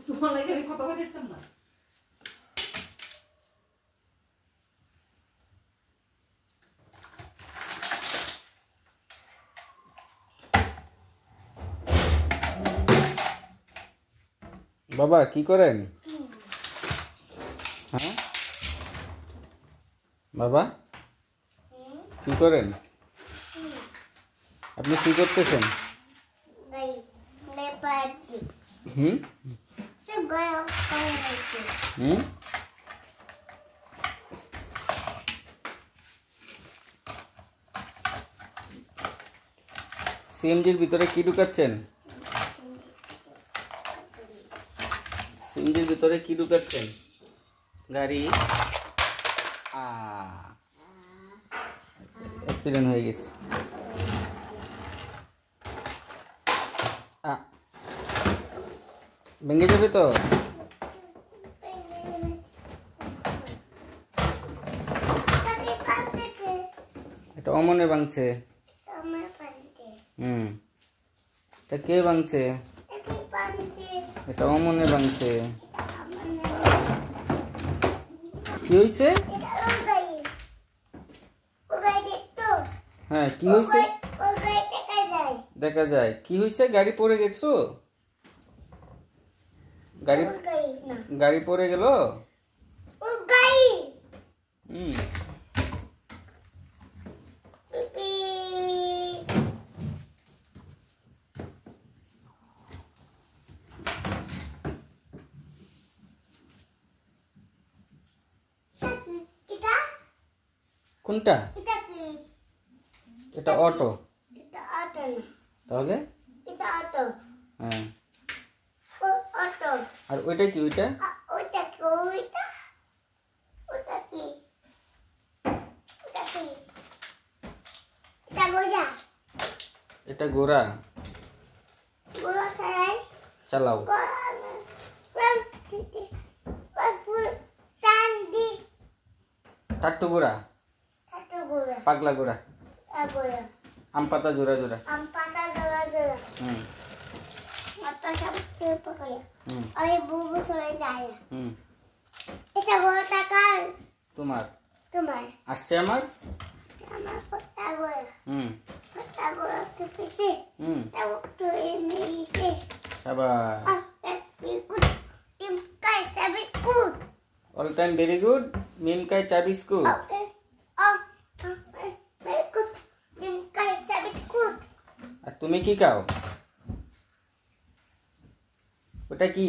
তোমার লাগে আমি কথা বলতে দিতাম না। বাবা কি করেন? হ্যাঁ বাবা কি করেন? আপনি কি করতেছেন? হুম হুম সিএমজির ভিতরে কি ঢুকাচ্ছেন? সিএমজির ভিতরে কি ঢুকাচ্ছেন? গাড়ি অ্যাক্সিডেন্ট হয়ে গেছে। ভেঙে যাবে তো। এটা অমনে ভাঙছে। এটা কে ভাঙছে? এটা অমনে ভাঙছে। কি হয়েছে? হ্যাঁ কি হয়েছে? দেখা যায়। কি হয়েছে? গাড়ি পড়ে গেছো? গাড়ি পড়ে গেল। কোনটা? এটা অটো। তাহলে হ্যাঁ আর ওইটা কি? ওইটা এটা ঘোড়া। চালাও। টাট্টু ঘোড়া, পাগলা ঘোড়া, আম পাতা জোড়া জোড়া। তোমার আসছে আমার। All time very good. মিমকাই চা বিস্কুট। আর তুমি কি খাও? ওটা কি?